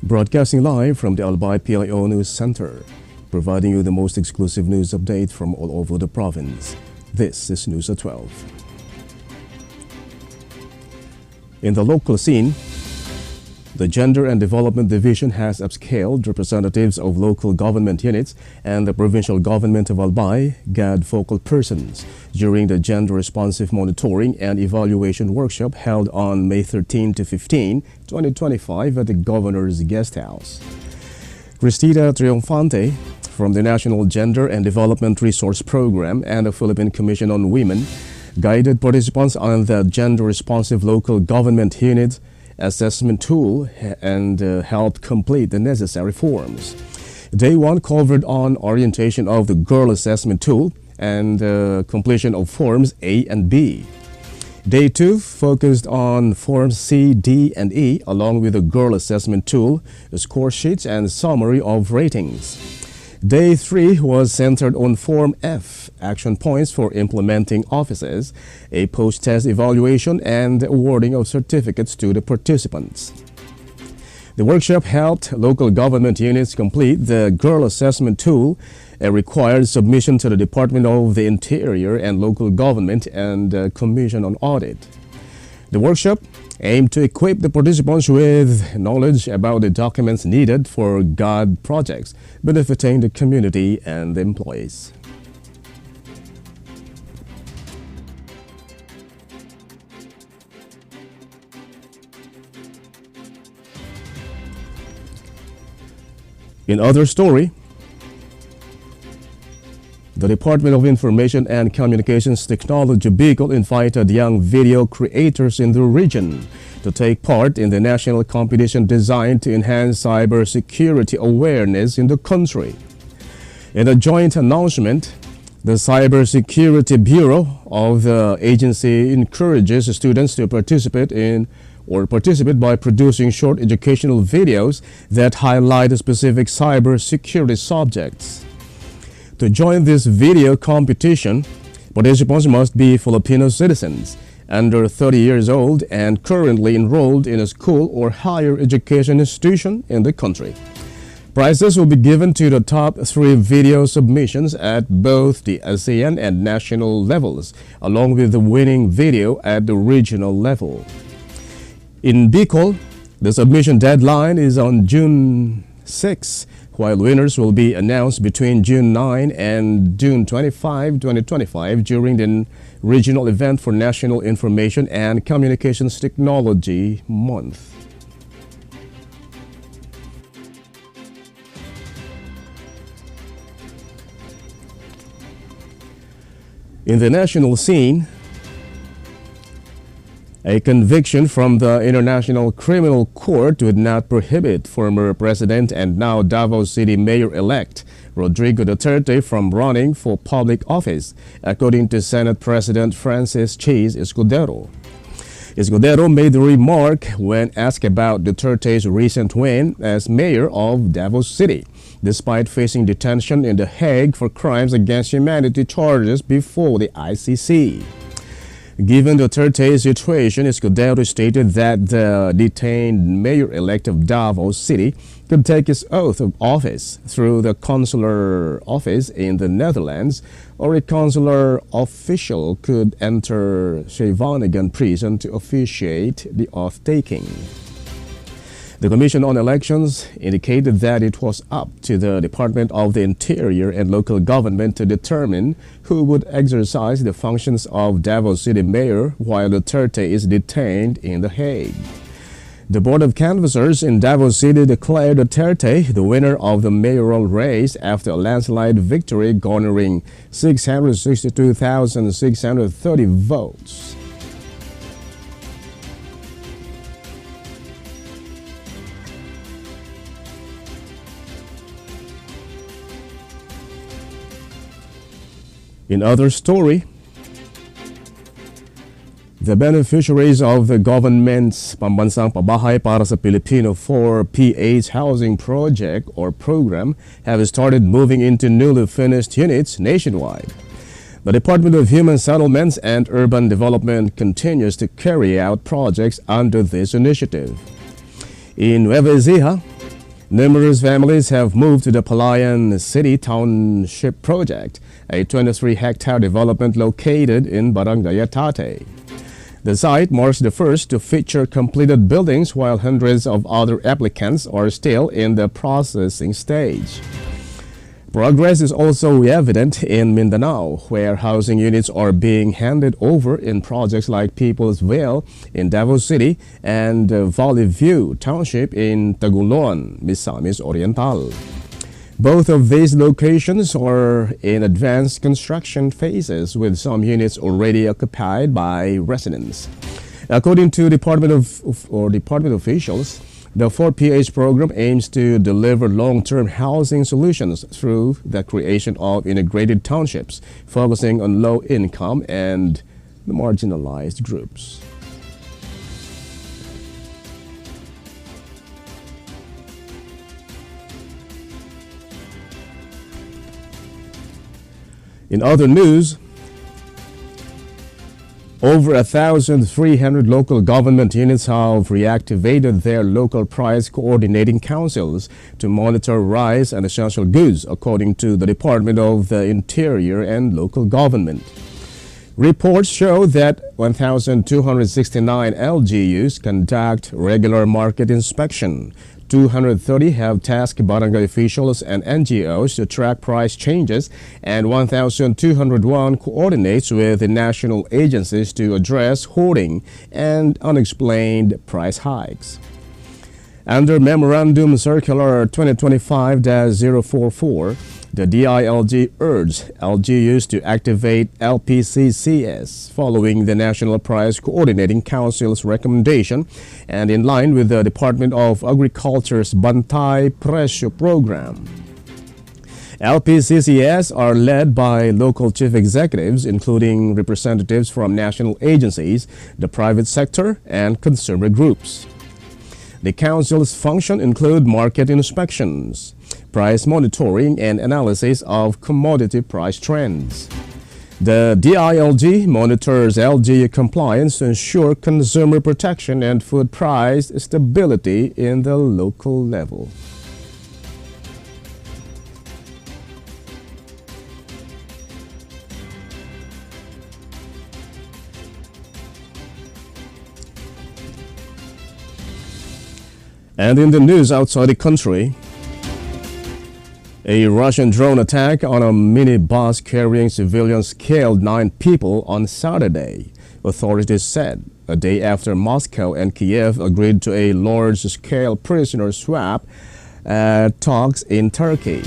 Broadcasting live from the Albay PIO News Center, providing you the most exclusive news update from all over the province. This is News at 12. In the local scene, the Gender and Development Division has upscaled representatives of local government units and the provincial government of Albay, GAD focal persons, during the Gender Responsive Monitoring and Evaluation Workshop held on May 13 to 15, 2025 at the Governor's Guest House. Cristita Triunfante from the National Gender and Development Resource Program and the Philippine Commission on Women guided participants on the Gender Responsive Local Government Unit assessment tool and helped complete the necessary forms. Day 1 covered on orientation of the girl assessment tool and completion of forms A and B. Day 2 focused on forms C, D, and E along with the girl assessment tool, the score sheets, and summary of ratings. Day 3 was centered on Form F, action points for implementing offices, a post-test evaluation, and awarding of certificates to the participants. The workshop helped local government units complete the girl assessment tool, a required submission to the Department of the Interior and Local Government and Commission on Audit. The workshop aimed to equip the participants with knowledge about the documents needed for GAD projects benefiting the community and the employees. In other story, the Department of Information and Communications Technology Bicol invited young video creators in the region to take part in the national competition designed to enhance cybersecurity awareness in the country. In a joint announcement, the Cybersecurity Bureau of the agency encourages students to participate by producing short educational videos that highlight specific cybersecurity subjects. To join this video competition, participants must be Filipino citizens, under 30 years old, and currently enrolled in a school or higher education institution in the country. Prizes will be given to the top 3 video submissions at both the ASEAN and national levels, along with the winning video at the regional level. In Bicol, the submission deadline is on June 6, while winners will be announced between June 9 and June 25, 2025 during the regional event for National Information and Communications Technology Month. In the national scene, a conviction from the International Criminal Court would not prohibit former President and now Davao City Mayor-elect Rodrigo Duterte from running for public office, according to Senate President Francis Chase Escudero. Escudero made the remark when asked about Duterte's recent win as mayor of Davao City, despite facing detention in The Hague for crimes against humanity charges before the ICC. Given Duterte's situation, Escudero stated that the detained mayor-elect of Davao City could take his oath of office through the consular office in the Netherlands, or a consular official could enter Scheveningen prison to officiate the oath-taking. The Commission on Elections indicated that it was up to the Department of the Interior and Local Government to determine who would exercise the functions of Davao City Mayor while Duterte is detained in The Hague. The Board of Canvassers in Davao City declared Duterte the winner of the mayoral race after a landslide victory garnering 662,630 votes. In other story, the beneficiaries of the government's Pambansang Pabahay para sa Pilipino 4PH housing project or program have started moving into newly finished units nationwide. The Department of Human Settlements and Urban Development continues to carry out projects under this initiative. In Nueva Ecija, numerous families have moved to the Palayan City Township Project, a 23-hectare development located in Barangay Atate. The site marks the first to feature completed buildings, while hundreds of other applicants are still in the processing stage. Progress is also evident in Mindanao, where housing units are being handed over in projects like People's Vale in Davao City and Valley View Township in Tagulon, Misamis Oriental. Both of these locations are in advanced construction phases, with some units already occupied by residents. According to department officials, the 4PH program aims to deliver long-term housing solutions through the creation of integrated townships, focusing on low-income and the marginalized groups. In other news, over 1,300 local government units have reactivated their local price coordinating councils to monitor rice and essential goods, according to the Department of the Interior and Local Government. Reports show that 1,269 LGUs conduct regular market inspection. 230 have tasked barangay officials and NGOs to track price changes, and 1,201 coordinates with the national agencies to address hoarding and unexplained price hikes. Under Memorandum Circular 2025-044, the DILG urged LGUs to activate LPCCS following the National Price Coordinating Council's recommendation and in line with the Department of Agriculture's Bantay Presyo program. LPCCS are led by local chief executives, including representatives from national agencies, the private sector, and consumer groups. The council's function include market inspections, price monitoring, and analysis of commodity price trends. The DILG monitors LGU compliance to ensure consumer protection and food price stability in the local level. And in the news outside the country, a Russian drone attack on a minibus carrying civilians killed 9 people on Saturday, authorities said, a day after Moscow and Kiev agreed to a large-scale prisoner swap talks in Turkey.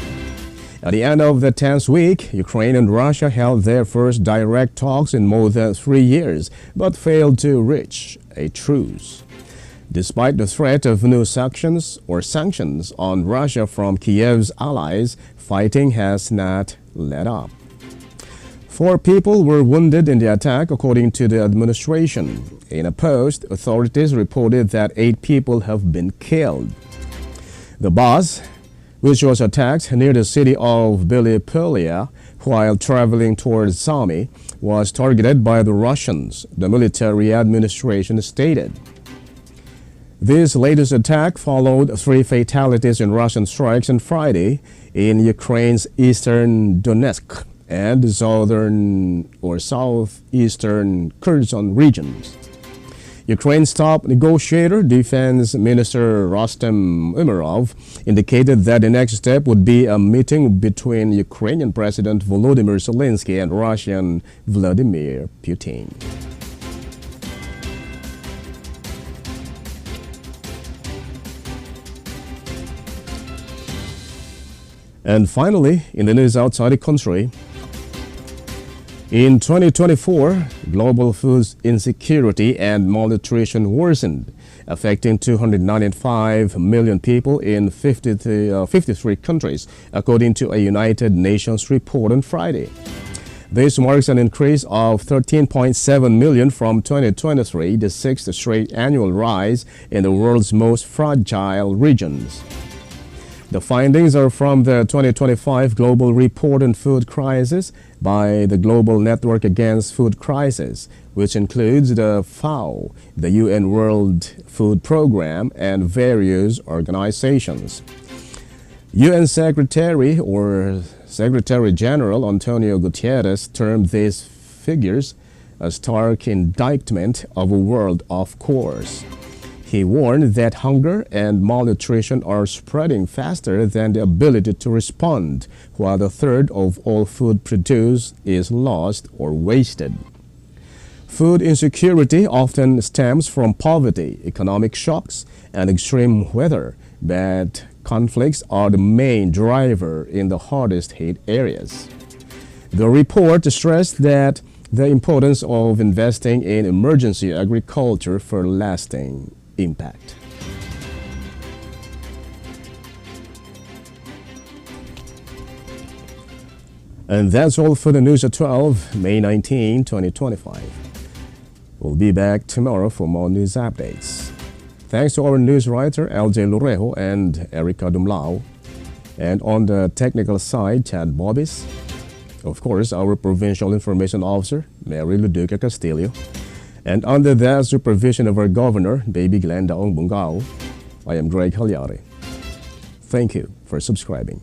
At the end of the tense week, Ukraine and Russia held their first direct talks in more than 3 years, but failed to reach a truce. Despite the threat of new sanctions on Russia from Kiev's allies, fighting has not let up. 4 people were wounded in the attack, according to the administration. In a post, authorities reported that 8 people have been killed. The bus, which was attacked near the city of Belopolya while traveling towards Sumy, was targeted by the Russians, the military administration stated. This latest attack followed 3 fatalities in Russian strikes on Friday in Ukraine's eastern Donetsk and southeastern Kherson regions. Ukraine's top negotiator, Defense Minister Rostem Umerov, indicated that the next step would be a meeting between Ukrainian President Volodymyr Zelensky and Russian Vladimir Putin. And finally, in the news outside the country, in 2024, global food insecurity and malnutrition worsened, affecting 295 million people in 53 countries, according to a United Nations report on Friday. This marks an increase of 13.7 million from 2023, the 6th straight annual rise in the world's most fragile regions. The findings are from the 2025 Global Report on Food Crisis by the Global Network Against Food Crisis, which includes the FAO, the UN World Food Programme, and various organizations. UN Secretary General Antonio Guterres termed these figures a stark indictment of a world off course. He warned that hunger and malnutrition are spreading faster than the ability to respond, while a third of all food produced is lost or wasted. Food insecurity often stems from poverty, economic shocks, and extreme weather, but conflicts are the main driver in the hardest hit areas. The report stressed that the importance of investing in emergency agriculture for lasting impact. And that's all for the news at 12, May 19, 2025. We'll be back tomorrow for more news updates. Thanks to our news writer LJ Lorejo and Erica Dumlao. And on the technical side, Chad Bobis. Of course, our Provincial Information Officer, Mary Luduca Castillo. And under the supervision of our Governor, Baby Glenda Ongbungao, I am Greg Hallare. Thank you for subscribing.